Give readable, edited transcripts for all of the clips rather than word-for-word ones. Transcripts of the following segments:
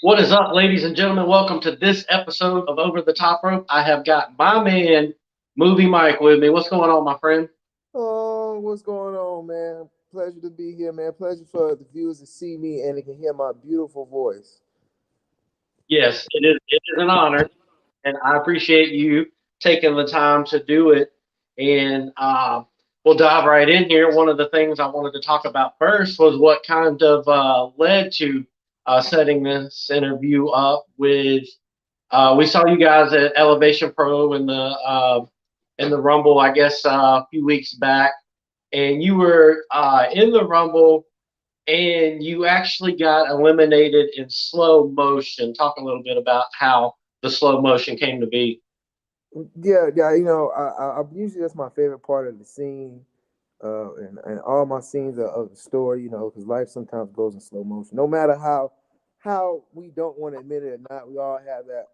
What is up, ladies and gentlemen? Welcome to this episode of Over the Top Rope. I have got my man, Movie Mike, with me. What's going on, my friend? Oh, what's going on, man? Pleasure to be here, man. Pleasure for the viewers to see me and they can hear my beautiful voice. Yes, it is an honor, and I appreciate you taking the time to do it. And we'll dive right in here. One of the things I wanted to talk about first was what kind of led to setting this interview up with. We saw you guys at Elevation Pro in the Rumble, I guess, a few weeks back, and you were in the Rumble, and you actually got eliminated in slow motion. Talk a little bit about how the slow motion came to be. Yeah. I usually that's my favorite part of the scene, and all my scenes of the story. Because life sometimes goes in slow motion. No matter how we don't want to admit it or not, we all have that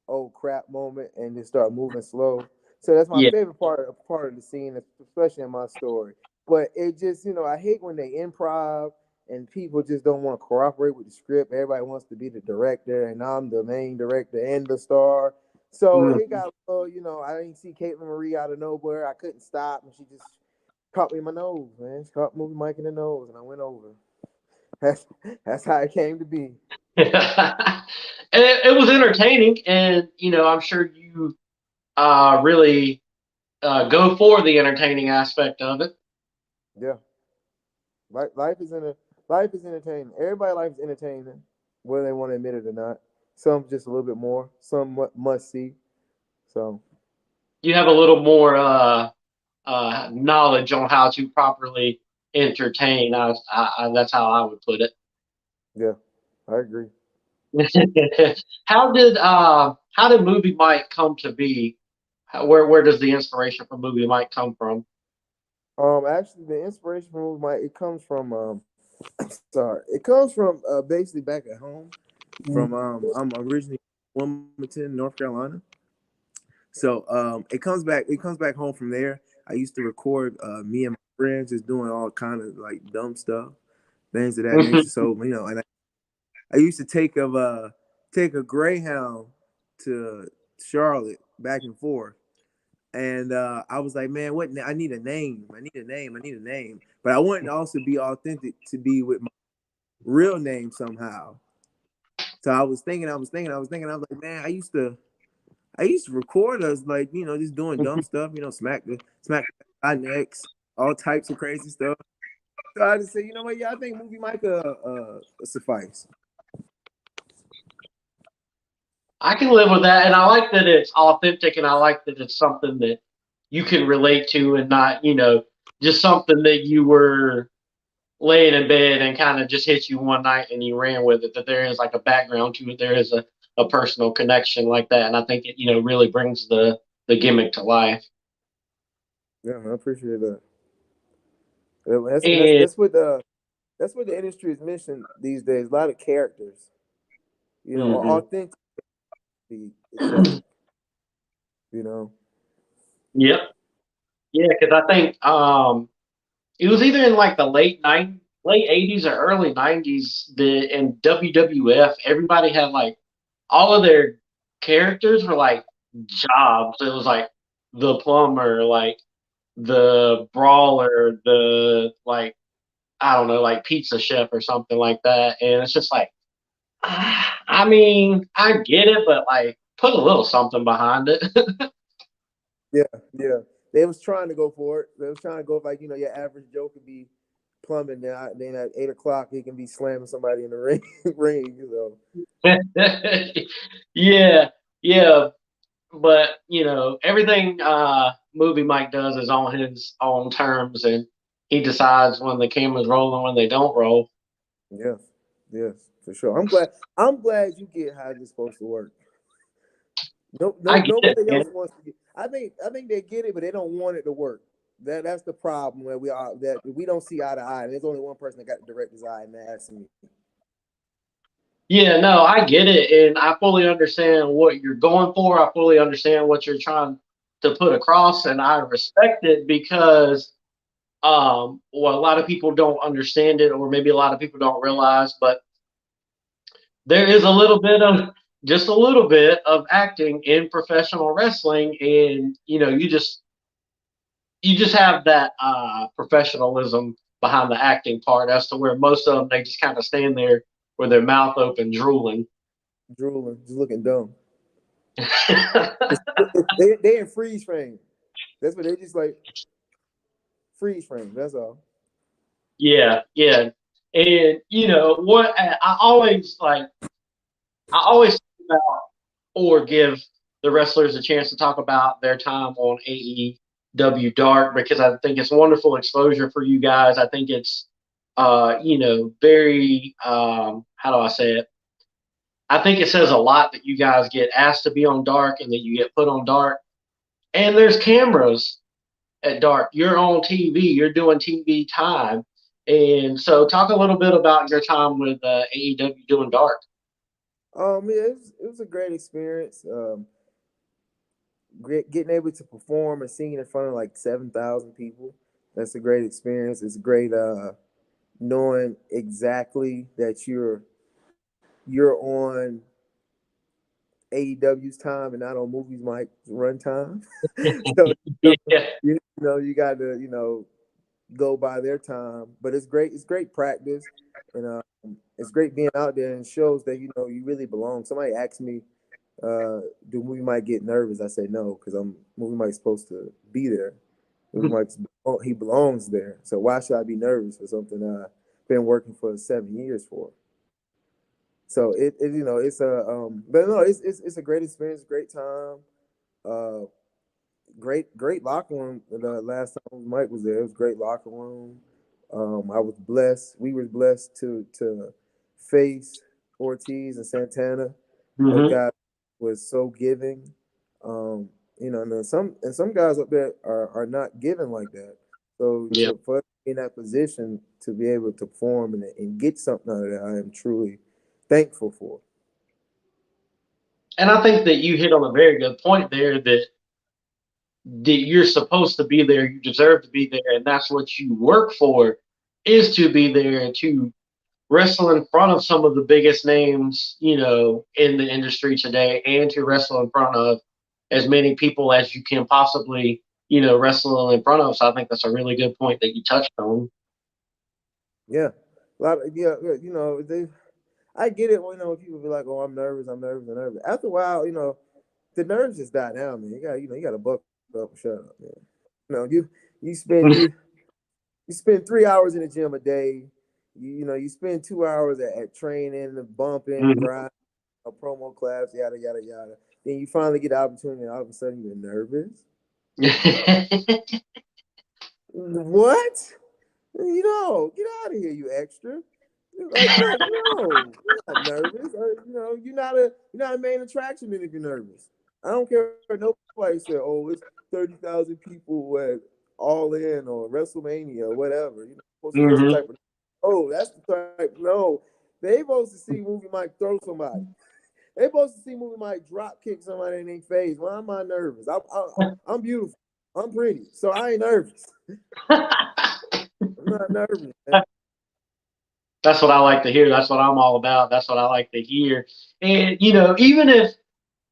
oh crap moment and just start moving slow. So that's my Yeah. favorite part of the scene, especially in my story. But it just, I hate when they improv and people just don't want to cooperate with the script. Everybody wants to be the director, and I'm the main director and the star. So Mm. it got, I didn't see Caitlin Marie out of nowhere. I couldn't stop, and she just caught me in my nose, man. She caught moving Mike in the nose, and I went over. That's that's how it came to be. And it was entertaining, and I'm sure you really go for the entertaining aspect of it. Yeah. Life is entertaining. Everybody life is entertaining, whether they want to admit it or not. Some just a little bit more. Some must see. So You have a little more knowledge on how to properly entertain. That's how I would put yeah, I agree. it. How did Movie Mike come to be? Where does the inspiration for Movie Mike come from? Actually, the inspiration for my it comes from sorry, it comes from basically back at home. I'm originally from Wilmington, North Carolina. So it comes back home from there. I used to record me and my friends just doing all kind of like dumb stuff, things of that nature. So and I used to take a Greyhound to Charlotte back and forth, and I was like, man, what? I need a name. I need a name. I need a name. But I wanted to also be authentic to be with my real name somehow. So I was like, man, I used to record us like just doing dumb stuff, smack the necks, all types of crazy stuff. So I just said, you know what? Yeah, I think movie might suffice. I can live with that, and I like that it's authentic, and I like that it's something that you can relate to, and not just something that you were laying in bed and kind of just hit you one night and you ran with it. That there is like a background to it. There is a personal connection like that, and I think it really brings the gimmick to life. Yeah, I appreciate that. Yeah, And that's what the industry is missing these days. A lot of characters, or mhm. authenticity itself. You know. Yep, yeah, because I think it was either in like the late '80s or early '90s. The in WWF, everybody had like all of their characters were like jobs. It was like the plumber, like the brawler, the like I don't know, like pizza chef or something like that. And it's just like, I mean, I get it, but like put a little something behind it. Yeah, yeah. They was trying to go for it. They was trying to go like your average Joe could be plumbing. Then at 8 o'clock he can be slamming somebody in the ring. ring. So Yeah, yeah, but everything movie Mike does is on his own terms, and he decides when the camera's rolling, when they don't roll. yes, yes, for sure. I'm glad you get how it's supposed to work. No, I no, get it, nobody man. else wants to get. I think they get it, but they don't want it to work. That's the problem where we don't see eye to eye. And there's only one person that got the director's eye, and that's me. Yeah, no, I get it, and I fully understand what you're going for. I fully understand what you're trying to put across, and I respect it because, well, a lot of people don't understand it, or maybe a lot of people don't realize, but there is a little bit of just a little bit of acting in professional wrestling, and you just have that professionalism behind the acting part, as to where most of them they just kind of stand there with their mouth open, drooling. drooling, just looking dumb. It's, they in freeze frame. That's what they just like freeze frame. That's all. Yeah, yeah, and what I always think about or give the wrestlers a chance to talk about their time on AEW Dark, because I think it's wonderful exposure for you guys. I think it's very how do I say it? I think it says a lot that you guys get asked to be on Dark and that you get put on Dark. And there's cameras at Dark. You're on TV. You're doing TV time. And so, talk a little bit about your time with AEW doing Dark. Yeah, it was a great experience. Great getting able to perform and sing in front of like 7,000 people. That's a great experience. It's great knowing exactly that you're on AEW's time and not on movies Mike run time. So Yeah. you got to go by their time. But it's great. It's great practice, and it's great being out there and shows that you really belong. Somebody asked me, "Do Movie Mike get nervous?" I said no, because I'm Movie Mike's supposed to be there. Movie Mike's he belongs there. So why should I be nervous for something I've been working for 7 years for? So it's but no, it's a great experience, great time. Uh, great locker room. The last time Mike was there, it was a great locker room. I was blessed. We were blessed to face Ortiz and Santana. Those Hmm. guys was so giving. And then some guys up there are not giving like that. So Yeah. for us to be in that position to be able to perform and get something out of that, I am truly thankful for. And I think that you hit on a very good point there, that you're supposed to be there, you deserve to be there, and that's what you work for, is to be there to wrestle in front of some of the biggest names, in the industry today, and to wrestle in front of as many people as you can possibly, wrestle in front of. So I think that's a really good point that you touched on. Yeah, a lot of yeah. I get it. When people be like, "Oh, I'm nervous. I'm nervous. I'm nervous." After a while, the nerves just die down, man. You got to buck up and shut up, man. You spend you spend 3 hours in the gym a day. You spend 2 hours at training, and bumping, Mhm. grind, promo class, yada yada yada. Then you finally get the opportunity, and all of a sudden you're nervous. What? Get out of here, you extra. Like, no, you're not nervous. You're not a main attraction if you're nervous. I don't care what nobody said. Oh, it's 30,000 people at All In or WrestleMania or whatever. Supposed to feel some Hmm. type of. Oh, that's the type. No, they supposed to see movie Mike throw somebody. They supposed to see movie Mike drop kick somebody in their face. Why am I nervous? I'm beautiful. I'm pretty, so I ain't nervous. I'm not nervous, man. That's what I like to hear. That's what I'm all about. That's what I like to hear. And even if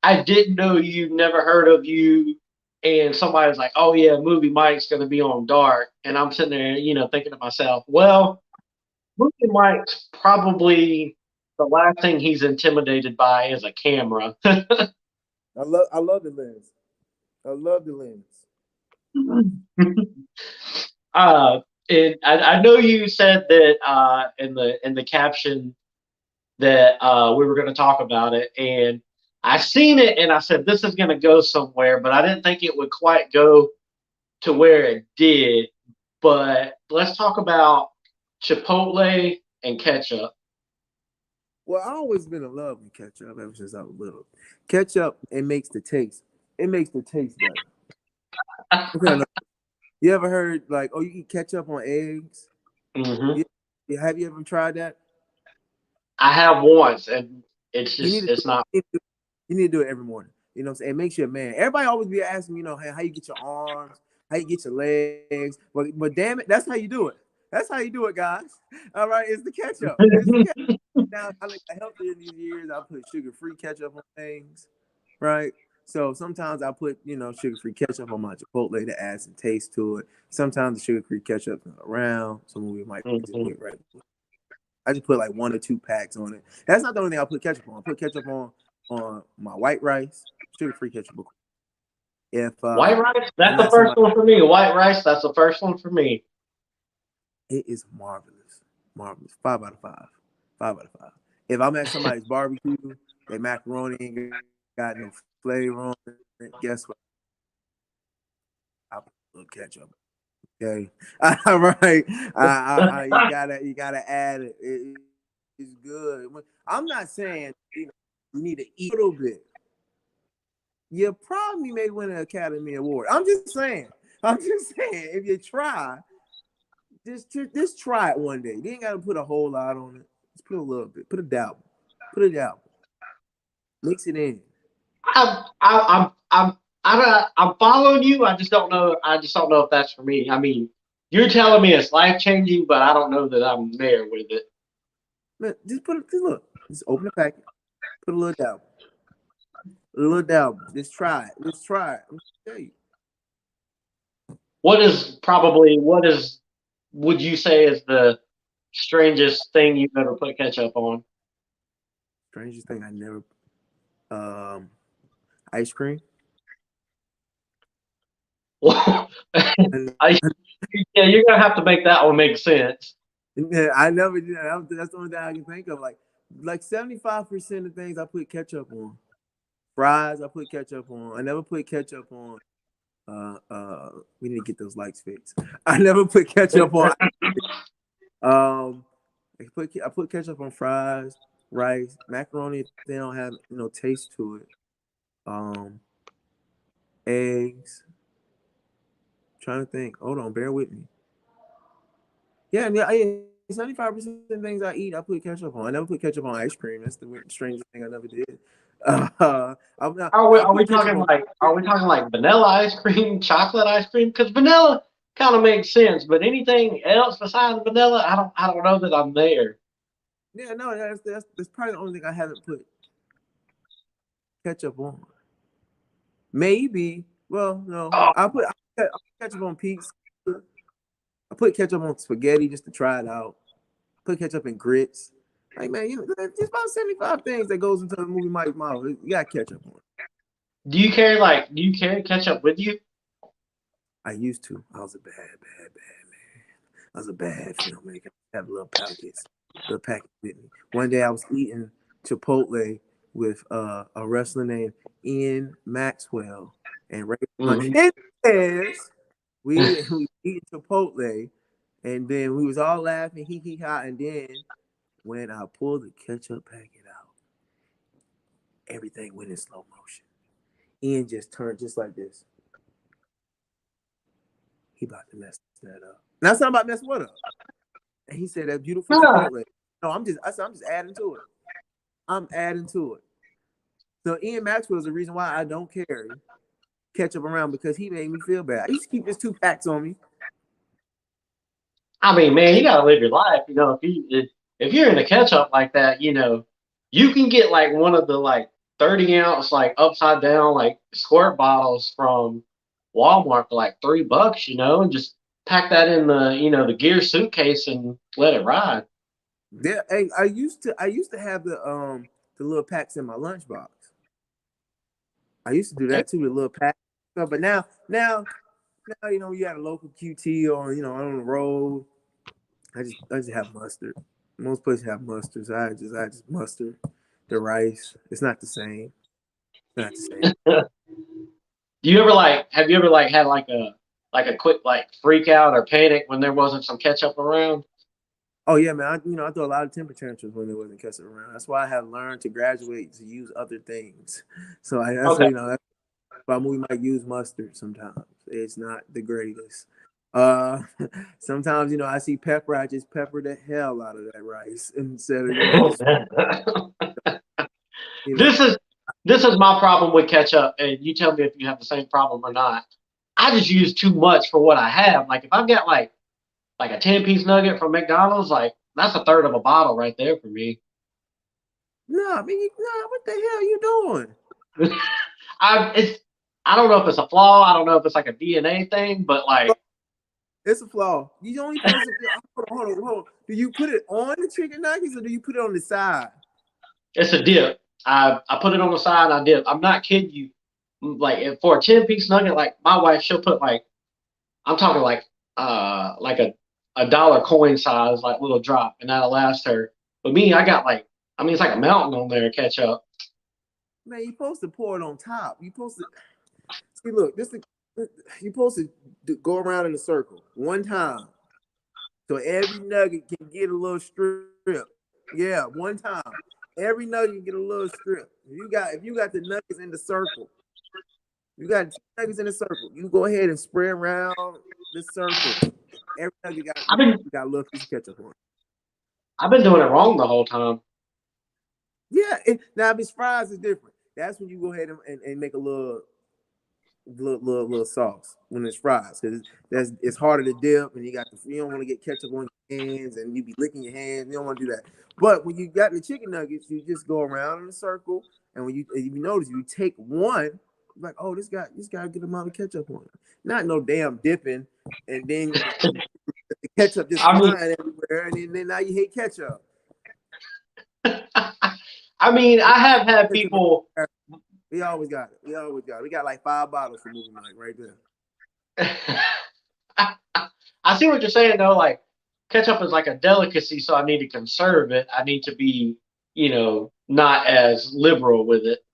I didn't know you, never heard of you, and somebody's like, "Oh yeah, movie Mike's going to be on Dark," and I'm sitting there, thinking to myself, "Well, movie Mike's probably the last thing he's intimidated by is a camera." I love the lens. I love the lens. uh, and I know you said that in the caption that we were going to talk about it, and I seen it, and I said this is going to go somewhere, but I didn't think it would quite go to where it did. But let's talk about Chipotle and ketchup. Well, I always been in love with ketchup ever since I was little. Ketchup, it makes the taste. It makes the taste better. Okay, look, you ever heard like, oh, you eat ketchup on eggs? Hmm. You, have you ever tried that? I have once, and it's You need just to it's not. you need to do it every morning. You know what I'm saying? It makes you a man. Everybody always be asking me, hey, how you get your arms, how you get your legs. But damn it, that's how you do it. That's how you do it, guys. All right, it's the ketchup. It's the ketchup. Now, I like healthier in these years. I put sugar-free ketchup on things, right? So sometimes I put, sugar-free ketchup on my Chipotle to add some taste to it. Sometimes the sugar-free ketchup's not around, so we might just Mhm. put right. I just put like 1 or 2 packs on it. That's not the only thing I put ketchup on. I put ketchup on my white rice, sugar-free ketchup. If White rice, I'm that's the at first somebody, one for me. White rice, that's the first one for me. it is marvelous, marvelous. 5 out of 5, 5 out of 5. If I'm at somebody's barbecue, they macaroni ain't got no flavor on it. Guess what? I put a little ketchup. Okay, all right. You gotta add it. It's good. I'm not saying you need to eat a little bit. You probably may win an Academy Award. I'm just saying. I'm just saying. If you try, just try it one day. You ain't gotta put a whole lot on it. Just put a little bit. Put a dabble. Put a dabble. Mix it in. I'm following you. I just don't know. I just don't know if that's for me. I mean, you're telling me it's life changing, but I don't know that I'm there with it. Man, just put it. Just look. Just open the packet. Put a little dabble. A little dabble. Just try it. Just try it. I'm gonna tell you. What would you say is the strangest thing you've ever put ketchup on? Strangest thing I never. Um, Ice cream. Well, And yeah, you're gonna have to make that one make sense. yeah, I never did that. That's the only thing I can think of. Like 75% of things I put ketchup on. Fries, I put ketchup on. I never put ketchup on. We need to get those likes fixed. I never put ketchup on. Um, I put ketchup on fries, rice, macaroni. If they don't have taste to it. Um, Eggs. Trying to think. Hold on, bear with me. Yeah, yeah. 75% of things I eat, I put ketchup on. I never put ketchup on ice cream. That's the strangest thing I never did. I'm not. I Are we put ketchup talking on. like vanilla ice cream, chocolate ice cream? Because vanilla kind of makes sense, but anything else besides vanilla, I don't know that I'm there. Yeah, no, that's probably the only thing I haven't put ketchup on. Maybe. Well, no. Oh, I put ketchup on pizza. I put ketchup on spaghetti just to try it out. Put ketchup in grits. Like man, there's about 75 things that goes into the movie Mike's mouth. You got ketchup on it. do you carry ketchup with you? I used to. I was a bad man. I was a bad filmmaker. I have little packets with me. One day I was eating Chipotle with a wrestler named Ian Maxwell and Ray Hmm. Says we eating Chipotle, and then we was all laughing, hee ha, and then when I pulled the ketchup packet out, everything went in slow motion. Ian just turned just like this. He about to mess that up. Now it's not about messing what up. And he said that beautiful Ah, Chipotle. No, I'm just adding to it. I'm adding to it. So Ian Maxwell is the reason why I don't carry ketchup around because he made me feel bad. I used to keep his 2 packs on me. I mean, man, you gotta live your life. If you're into ketchup like that, you can get like one of the like 30 ounce like upside down like squirt bottles from Walmart for like $3, and just pack that in the gear suitcase and let it ride. Yeah, hey, I used to have the little packs in my lunchbox. I used to do that too, the little pack. But now you got a local QT or on the road. I just have mustard. Most places have mustard, so I just mustard the rice. It's not the same. It's not the same. Do you ever like have you ever like had like a quick like freak out or panic when there wasn't some ketchup around? Oh yeah, man. I throw a lot of temper tantrums when there wasn't ketchup around. That's why I have learned to graduate to use other things. So Okay. that's why we might use mustard sometimes. It's not the greatest. Uh, sometimes I see pepper, I just pepper the hell out of that rice instead of just you know. This is this is my problem with ketchup, and you tell me if you have the same problem or not. I just use too much for what I have. Like if I've got like like a 10-piece nugget from McDonald's, like that's a third of a bottle right there for me. No, I mean, no, what the hell are you doing? It's I don't know if it's a flaw. I don't know if it's like a DNA thing, but like It's a flaw. You only supposed to hold on. Do you put it on the chicken nuggets or do you put it on the side? it's a dip. I put it on the side. And I dip. I'm not kidding you. Like for a 10-piece nugget, like my wife, she'll put like I'm talking like a dollar coin size like little drop, and that'll last her. But me, I got like I mean it's like a mountain on there of ketchup. Man, you're supposed to pour it on top. You're supposed to see. Look, you're supposed to go around in a circle one time, so every nugget can get a little strip. Yeah, one time. Every nugget can get a little strip. If you got the nuggets in the circle, you got nuggets in the circle. You go ahead and spread around the circle. Every nugget I've been got a little piece of ketchup on it. I've been doing it wrong the whole time. Yeah, now if it's fries, it's different. That's when you go ahead and make a little sauce when it's fries because it's harder to dip and you don't want to get ketchup on your hands and you be licking your hands. You don't want to do that. But when you got the chicken nuggets, you just go around in a circle, and when you notice you take one, like, oh, this got a good amount of ketchup on it. Not no damn dipping, and then the ketchup just I mean, flying everywhere, and then now you hate ketchup. I mean, I have had Ketchup, people. we always got it. We always got it. We got like 5 bottles for movie night right there. I see what you're saying though. Like ketchup is like a delicacy, so I need to conserve it. I need to be, not as liberal with it.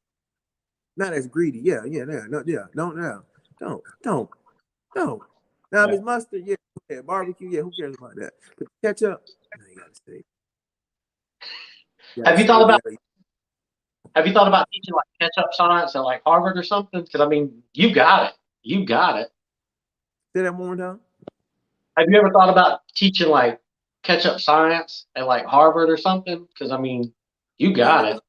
Not as greedy. Yeah, yeah, yeah, no, yeah. Don't. Now if Yeah. it's mustard, yeah, barbecue, yeah, who cares about that? But ketchup, no, you gotta stay. You gotta Have you stay. thought You about gotta Have you thought about teaching like ketchup science at like Harvard or something? Because I mean, you got it. You got it. say that one more time. Have you ever thought about teaching like ketchup science at like Harvard or something? Because I mean, you No, got it.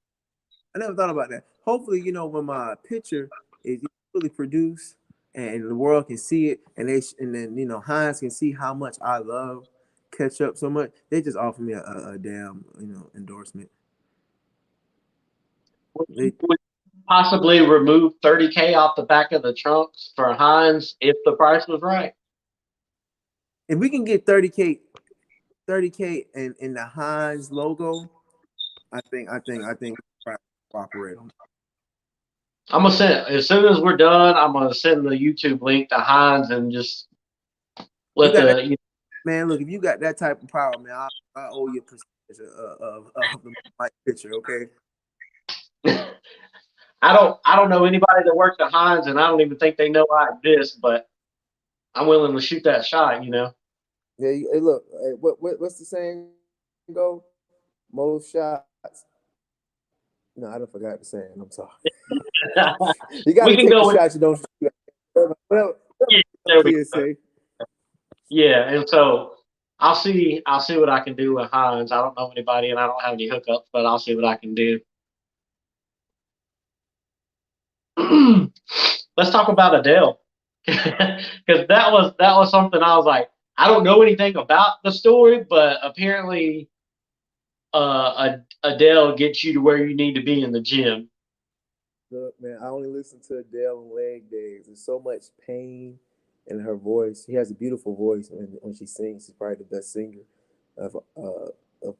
I never thought about that. Hopefully, when my picture is fully produced and the world can see it, and then Heinz can see how much I love ketchup so much, they just offer me a damn endorsement. They Would you possibly remove 30K off the back of the trunks for Heinz if the price was right? if we can get 30K in the Heinz logo, I think we cooperate on. I'm gonna send as soon as we're done. I'm gonna send the YouTube link to Heinz and just You let got that, the. man. Look, if you got that type of power, man, I owe you a percentage of my picture. Okay. I don't know anybody that works at Heinz, and I don't even think they know I exist. But I'm willing to shoot that shot. Yeah. Hey, look. Hey, what's the saying? Go most shots. No, I don't forgot the saying. I'm sorry. You got We to can take the go with shots you don't shoot. Whatever yeah, the there we kids go. say. Yeah, and so I'll see what I can do with Heinz. I don't know anybody, and I don't have any hookups, but I'll see what I can do. Let's talk about Adele, because that was something I was like, I don't know anything about the story, but apparently, Adele gets you to where you need to be in the gym. Look, man, I only listen to Adele on leg days. There's so much pain in her voice. She has a beautiful voice, and when she sings, she's probably the best singer of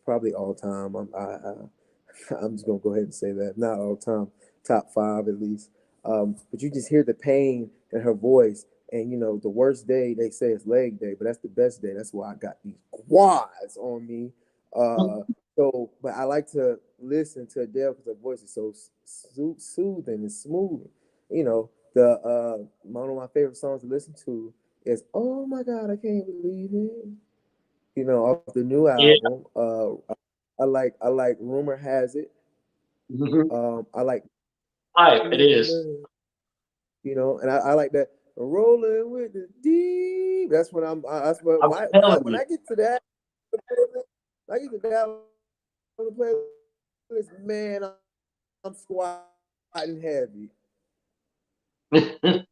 probably all time. I'm just gonna go ahead and say that, not all time, top 5 at least. But you just hear the pain in her voice, and the worst day they say is leg day, but that's the best day. That's why I got these quads on me. But I like to listen to Adele because her voice is so soothing and smooth. One of my favorite songs to listen to is "Oh My God, I Can't Believe It." Off the new Yeah, album. I like "Rumor Has It." mhm. I like Right, it "In is. Love," and I like that "Rolling with the Deep." That's when that's when I'm telling when you. I get to that. I get to that on the playlist, man. I'm squatting heavy. I'm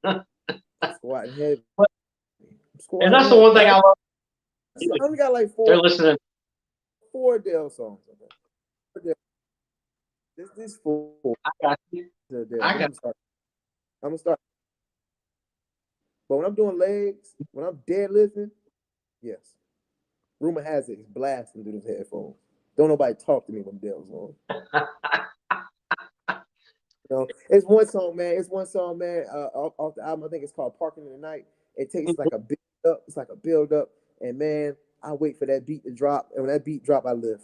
squatting heavy. I'm And squatting that's the heavy. one thing I love. I only got like They're listening. four Adele songs. Okay. This four I got you. Adele. I Then got. I'm gonna start. But when I'm doing legs, when I'm deadlifting, yes. Rumor has it, it's blasting through those headphones. Don't nobody talk to me when Dale's on. You know, it's one song, man. It's one song, man. Off the album, I think it's called "Parking in the Night." It takes like a build up. It's like a build up, and man, I wait for that beat to drop. And when that beat drop, I live.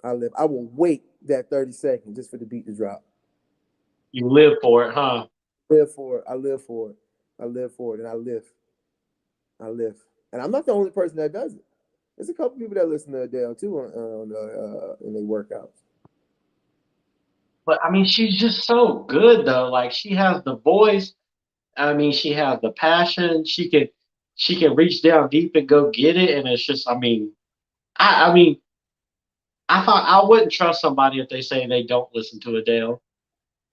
I live. I will wait that 30 seconds just for the beat to drop. You live for it, huh? Live for it. I live for it. I live for it, and I live. I live. And I'm not the only person that does it. There's a couple people that listen to Adele too in their workouts. But I mean, she's just so good though. Like she has the voice. I mean, she has the passion. She can reach down deep and go get it. And it's just, I mean, I mean, I thought I wouldn't trust somebody if they say they don't listen to Adele.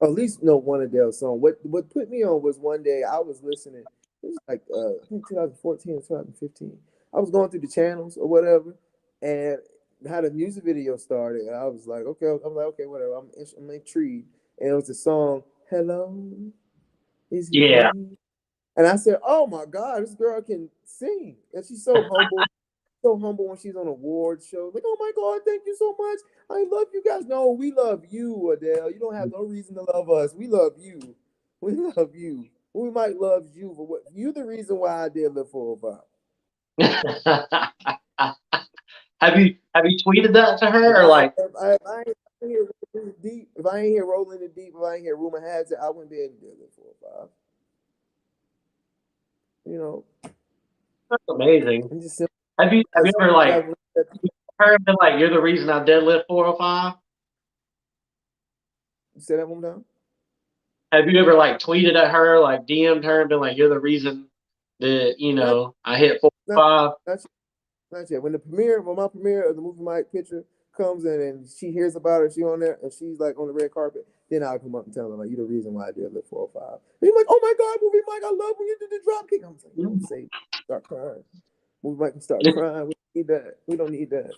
At least know one Adele song. What put me on was one day I was listening. It was like I think 2014 or 2015. I was going through the channels or whatever, and had a music video started. And I was like, okay, I'm like, okay, whatever. I'm intrigued, and it was the song "Hello, Is It Yeah. Me?" And I said, oh my God, this girl can sing, and she's so humble. So humble when she's on award shows. Like, oh my God, thank you so much. I love you guys. No, we love you, Adele. You don't have no reason to love us. We love you. We love you. We might love you, but what you the reason why I did live 405. Have you tweeted that to If her or I like? if I ain't here rolling the deep, if I ain't here rolling the deep, if I ain't here rumor has it, I wouldn't be able to live 405. You know, That's amazing. I'm just simple Have you as ever like that. heard been like you're the reason I deadlift 405? You said that one down. Have you ever like tweeted at her, like DM'd her and been like, you're the reason that Not I hit not 405? not Not yet. When my premiere of the movie Mike picture comes in and she hears about it, she on there and she's like on the red carpet, then I'll come up and tell her like, you the reason why I did live 405. And he's like, oh my God, movie Mike, I love when you did the drop kick. I'm like, you don't say, start crying. Movie Mike can start crying. We don't need that. We don't need that.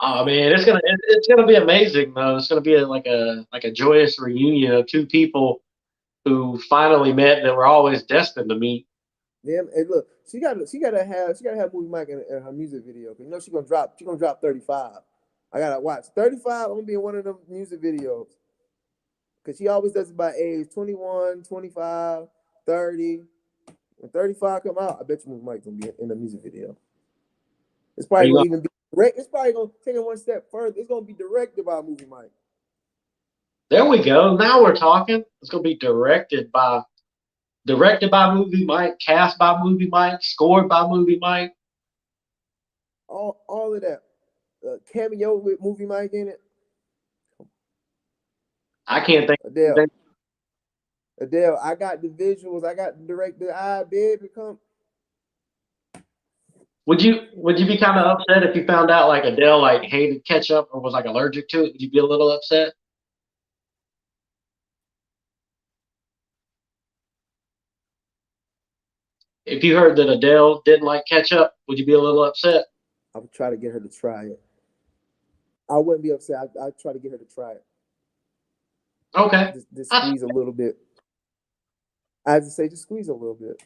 Oh man, it's gonna be amazing though. It's gonna be like a joyous reunion of two people who finally met that were always destined to meet. Yeah, and look, she gotta have movie Mike in her music video. Cause you know she gonna drop 35. I gotta watch 35. I'm gonna be in one of them music videos. Cause she always does it by age 21, 25, 30. When 35 come out, I bet you Mike gonna be in a music video. It's Are probably you gonna going? even be direct. It's probably gonna take it one step further. It's gonna be directed by a movie Mike. There we go. Now we're talking. It's gonna be directed by movie Mike, cast by movie Mike, scored by movie Mike. All of that. Cameo with movie Mike in it. I can't think of Adele. anything. Adele, I got the visuals. I got the director. I baby come. Would you be kind of upset if you found out like Adele like hated ketchup or was like allergic to it? Would you be a little upset if you heard that Adele didn't like ketchup? Would you be a little upset? I would try to get her to try it. I wouldn't be upset. I'd try to get her to try it. Okay. Just I, squeeze a little bit. I have to say, just squeeze a little bit.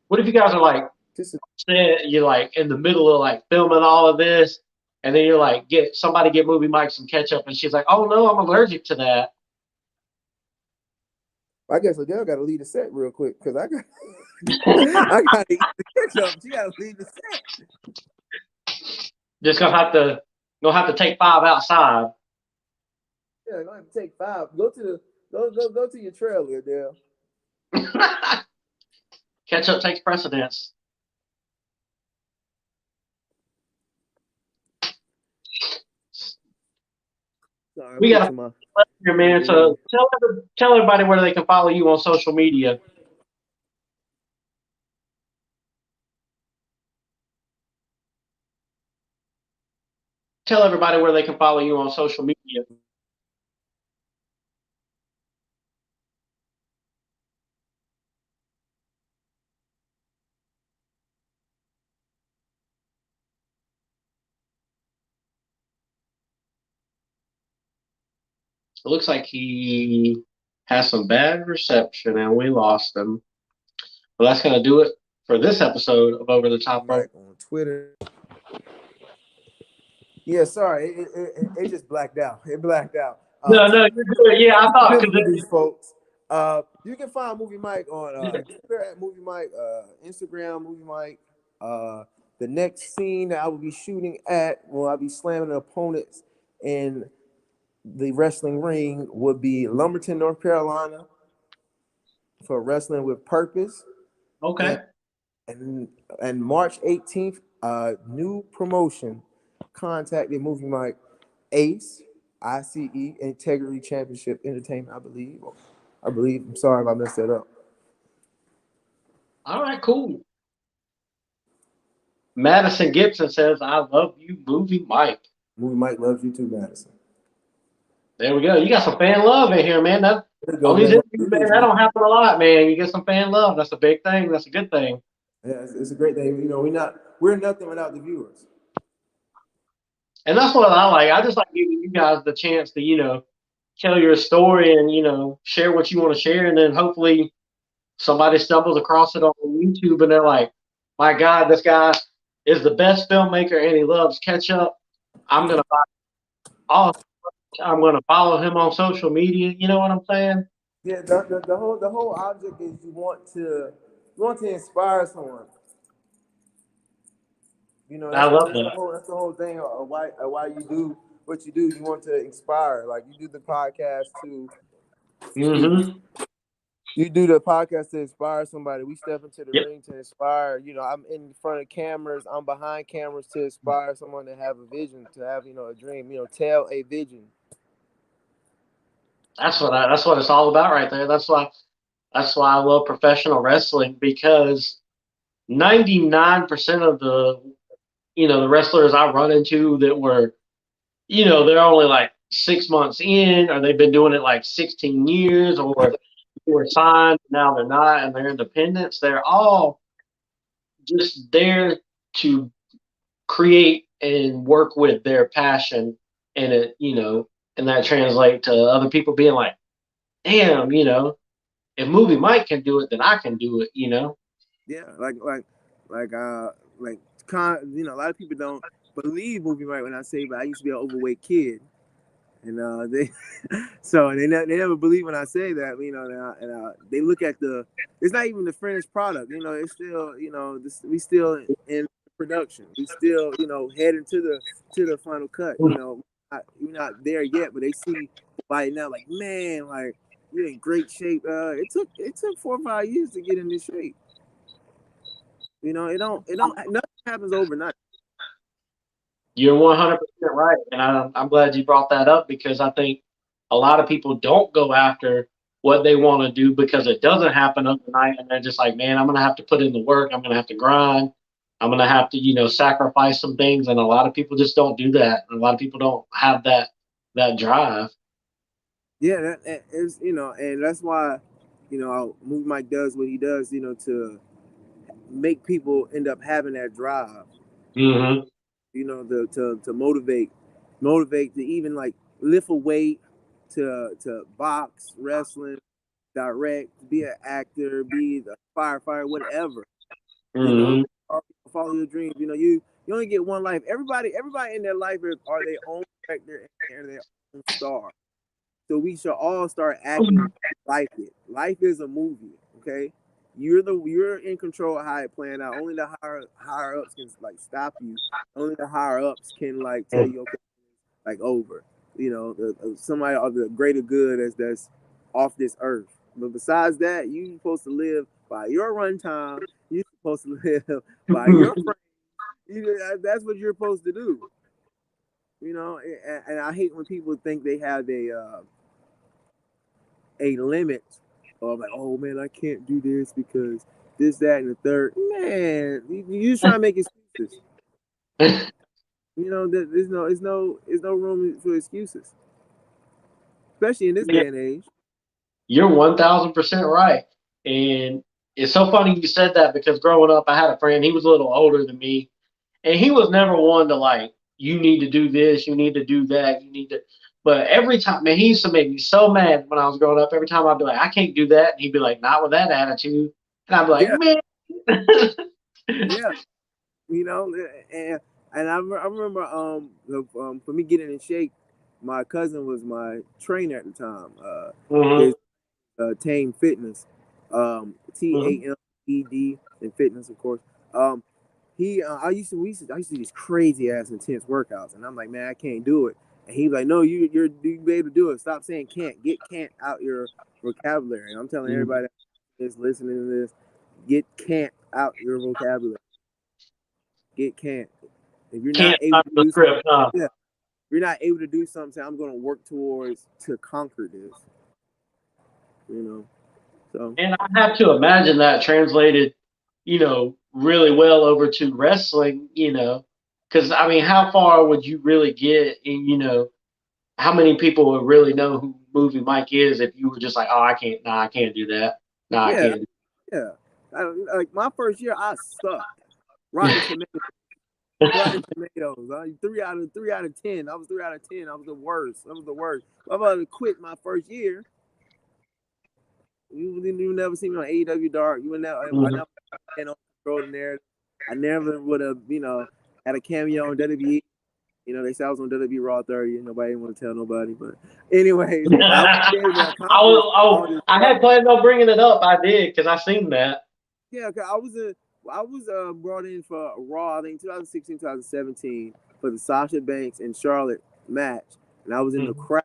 what if you guys are like Just you're like in the middle of like filming all of this, and then you're like get movie Mike some ketchup, and she's like, oh no, I'm allergic to that. I guess Adele got to lead the set real quick because I got I got to eat the ketchup. She got to lead the set. Just gonna have to take five outside. Yeah, gonna have to take five. Go to your trailer, Adele. Ketchup takes precedence. Sorry, I'm We got fixing my here, man. grill. So tell everybody where they can follow you on social media. Tell everybody where they can follow you on social media. It looks like he has some bad reception and we lost him. Well, that's going to do it for this episode of Over the Top Rope. Mike on Twitter. Yeah, sorry, it just blacked out. It blacked out. No, no, you're good. Yeah, I thought Dealing with because these folks. You can find Movie Mike on Twitter at Movie Mike, Instagram Movie Mike. The next scene that I will be shooting at, well, I'll be slamming opponents in the wrestling ring, would be Lumberton, North Carolina, for Wrestling with Purpose. okay. And March 18th, new promotion contacted Movie Mike Ace, ICE, Integrity Championship Entertainment, I believe. I'm sorry if I messed that up. All right, cool. Madison Gibson says, "I love you, Movie Mike." Movie Mike loves you too, Madison. There we go. You got some fan love in here, man. That There you go, on these man. interviews, man, that don't happen a lot, man. You get some fan love. That's a big thing. That's a good thing. Yeah, it's a great thing. You know, we're nothing without the viewers. And that's what I like. I just like giving you guys the chance to, tell your story and, share what you want to share. And then hopefully somebody stumbles across it on YouTube and they're like, my God, this guy is the best filmmaker and he loves ketchup. I'm going to buy all. I'm going to follow him on social media. You know what I'm saying? Yeah, the whole object is you want to inspire someone. You know, I that's love that's the that. whole that's the whole thing of why you do what you do. You want to inspire. Like you do the podcast to excuse me. Mm-hmm. You do the podcast to inspire somebody. We step into the Yep. ring to inspire. You know, I'm in front of cameras. I'm behind cameras to inspire someone to have a vision, to have a dream. Tell a vision. That's what it's all about right there. That's why I love professional wrestling because 99% of the wrestlers I run into that were, they're only like 6 months in, or they've been doing it like 16 years, or they were signed, now they're not, and they're independents. They're all just there to create and work with their passion, and and that translate to other people being like, damn, if Movie Mike can do it, then I can do it. Yeah, like a lot of people don't believe movie right when I say, but I used to be an overweight kid, and they they never believe when I say that. They look at it's not even the finished product. It's still we still in production. We still heading to the final cut. We're not there yet, but they see like now like, man, like you're in great shape. It took 4 or 5 years to get in this shape. It don't nothing happens overnight. You're 100% right, and I'm glad you brought that up because I think a lot of people don't go after what they want to do because it doesn't happen overnight, and they're just like, man, I'm gonna have to put in the work. I'm gonna have to grind. I'm gonna have to, sacrifice some things, and a lot of people just don't do that. And a lot of people don't have that drive. Yeah, that is, and that's why, Movie Mike does what he does, to make people end up having that drive, Hmm. to motivate to even like lift a weight, to box, wrestling, direct, be an actor, be a firefighter, whatever, you know, Hmm. follow your dreams. You only get one life. Everybody in their life are their own character and their own star. So we should all start acting like it. Life is a movie, okay? You're in control of how it planned out. Only the higher ups can like stop you. Only the higher ups can like tell you, okay, like over. Somebody of the greater good that's off this earth. But besides that, you supposed to live by your runtime. You're supposed to live by your frame. That's what you're supposed to do. And I hate when people think they have a limit of like, oh man, I can't do this because this, that, and the third. Man, you just trying to make excuses. There's no room for excuses, especially in this day and age. You're 1,000% right. And it's so funny you said that because growing up, I had a friend, he was a little older than me, and he was never one to like, you need to do this, you need to do that, you need to. But every time, man, he used to make me so mad when I was growing up. Every time I'd be like, I can't do that. And he'd be like, not with that attitude. And I'd be like, Yeah, man. yeah. You know, and I remember for me getting in shape, my cousin was my trainer at the time. Mhm, His Tame Fitness, mhm. TAMED and fitness, of course. Um, I used to do these crazy ass intense workouts, and I'm like, man, I can't do it. And he's like, no, you be able to do it. Stop saying can't out your vocabulary. And I'm telling Mhm. everybody that's listening to this, get can't out your vocabulary. Get can't. If you're not Can't able stop to the do something, script, huh? yeah, if you're not able to do something, I'm going to work towards to conquer this. You know, so And I have to imagine that translated, really well over to wrestling, because I mean, how far would you really get in, how many people would really know who Movie Mike is if you were just like, oh, I can't, nah, I can't do that. Nah, I yeah, can't. yeah. Like my first year, I sucked. Rotten tomatoes, rotten tomatoes. 3 out of 10. I was 3 out of 10. I was the worst. I was the worst. If I would have quit my first year, you never see me on AEW Dark. You would never. I Mhm. never had no control in there. I never would have, had a cameo on WWE. They said I was on WWE Raw 30. Nobody didn't want to tell nobody. But anyways, I would be able to accomplish all this I stuff. had planned on bringing it up. I did because I seen that. Yeah, 'cause I was brought in for Raw, I think 2016, 2017 for the Sasha Banks and Charlotte match, and I was in the Mhm. crowd.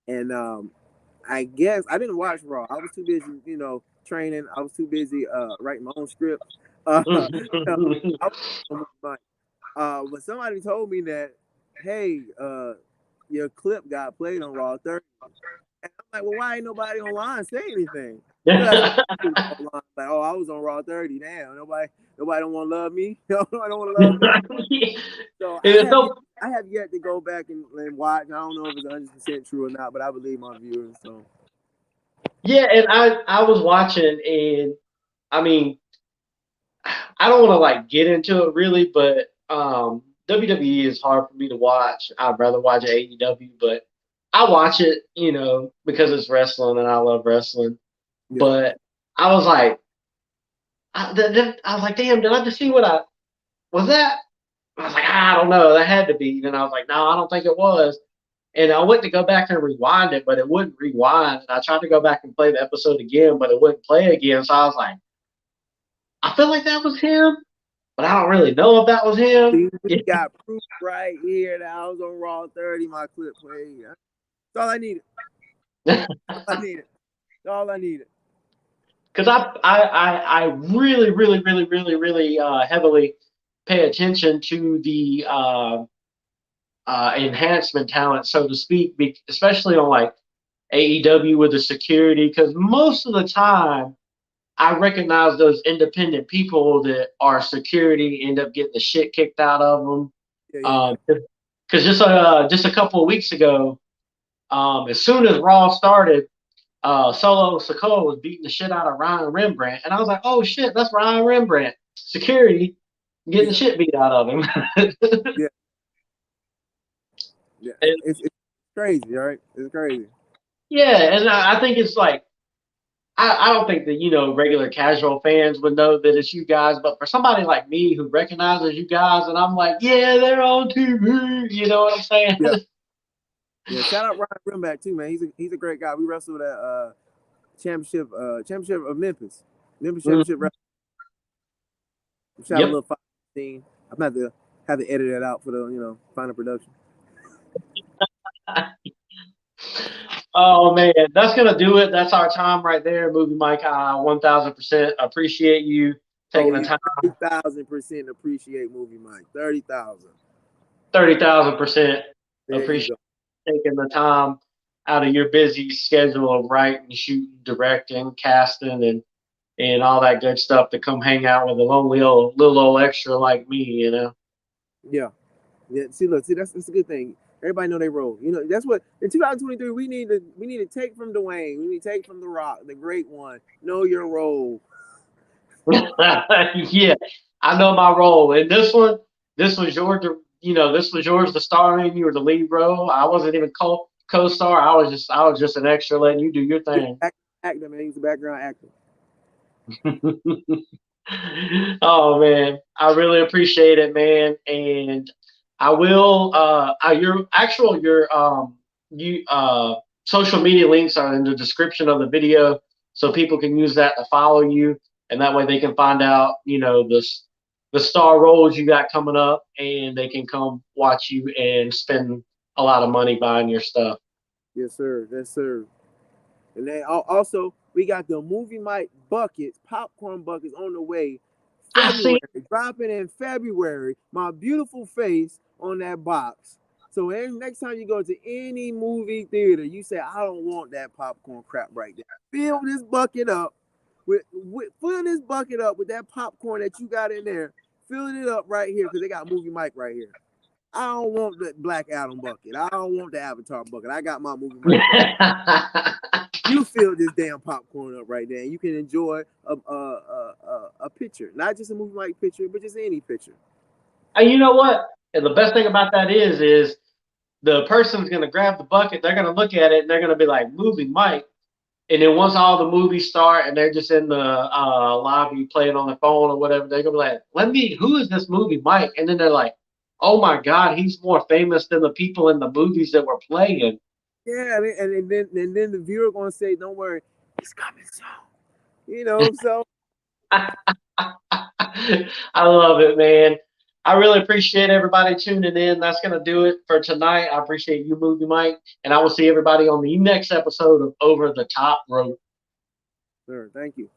And I guess I didn't watch Raw. I was too busy, training. I was too busy writing my own script. I was but somebody told me that, hey, your clip got played on Raw 30. And I'm like, well, why ain't nobody online say anything? That's what people online like. Oh, I was on Raw 30. Damn, nobody don't want to love me. Nobody don't want to love me. So It's so I have yet to go back and watch. I don't know if it's 100% true or not, but I believe my viewers. So yeah, and I was watching, and I mean, I don't want to like get into it really, but WWE is hard for me to watch. I'd rather watch AEW, but I watch it, because it's wrestling and I love wrestling. yeah, But I was like, I was like, damn, did I just see what I was that? I was like, I don't know, that had to be. And I was like, no, I don't think it was. And I went to go back and rewind it, but it wouldn't rewind. And I tried to go back and play the episode again, but it wouldn't play again. So I was like, I feel like that was him, but I don't really know if that was him. see, we got proof right here that I was on Raw 30. My clip played. That's all I needed. All I needed. All I needed. Because I really, really, really, really, really heavily pay attention to the enhancement talent, so to speak, especially on like AEW with the security. Because most of the time, I recognize those independent people that are security end up getting the shit kicked out of them. Yeah, yeah, yeah. Because just a couple of weeks ago, as soon as Raw started, Solo Sokoa was beating the shit out of Ryan Rembrandt, and I was like, "Oh shit, that's Ryan Rembrandt." Security getting the Yeah, shit beat out of him. yeah, yeah. And It's crazy, all right? It's crazy. yeah, and I think it's like I don't think that regular casual fans would know that it's you guys, but for somebody like me who recognizes you guys, and I'm like, yeah, they're on TV. You know what I'm saying? Yeah, yeah. Shout out Ryan Grimback too, man. He's a great guy. We wrestled at championship of Memphis championship. We shot a Yep. little fight scene. I'm gonna have to edit that out for the final production. Oh man, that's gonna do it. That's our time right there, Movie Mike. 1,000% appreciate you Oh taking the yeah, time. 30,000% appreciate movie, Mike. 30,000. 30,000% There you appreciate go. taking the time out of your busy schedule of writing, shooting, directing, casting, and all that good stuff to come hang out with a lonely old little old extra like me. Yeah, yeah. See, that's a good thing. Everybody know they role. That's what in 2023 we need to take from Dwayne. We need to take from The Rock, the great one. Know your role. Yeah, I know my role. And this one's your, this was yours to star in. You were the lead role. I wasn't even co-star. I was just an extra, letting you do your thing. Actor, man. He's a background actor. Oh man, I really appreciate it, man. And I will your you social media links are in the description of the video, so people can use that to follow you, and that way they can find out, the star roles you got coming up, and they can come watch you and spend a lot of money buying your stuff. Yes, sir. Yes, sir. And then also we got the movie mic buckets, popcorn buckets on the way. I February, see. dropping in February. My beautiful face on that box. So next time you go to any movie theater, you say, I don't want that popcorn crap right there. Fill this bucket up fill this bucket up with that popcorn that you got in there. Filling it up right here because they got movie mic right here. I don't want the Black Adam bucket. I don't want the Avatar bucket. I got my movie mic bucket. You fill this damn popcorn up right there, and you can enjoy a picture, not just a movie mic picture, but just any picture. And you know what? And the best thing about that is the person's gonna grab the bucket, they're gonna look at it, and they're gonna be like, "Movie Mike." And then once all the movies start, and they're just in the lobby playing on their phone or whatever, they're gonna be like, "Let me. Who is this Movie Mike?" And then they're like, "Oh my God, he's more famous than the people in the movies that we're playing." Yeah, and then the viewer gonna say, "Don't worry, it's coming soon." So I love it, man. I really appreciate everybody tuning in. That's going to do it for tonight. I appreciate you, Movie Mike. And I will see everybody on the next episode of Over the Top Rope. sir, thank you.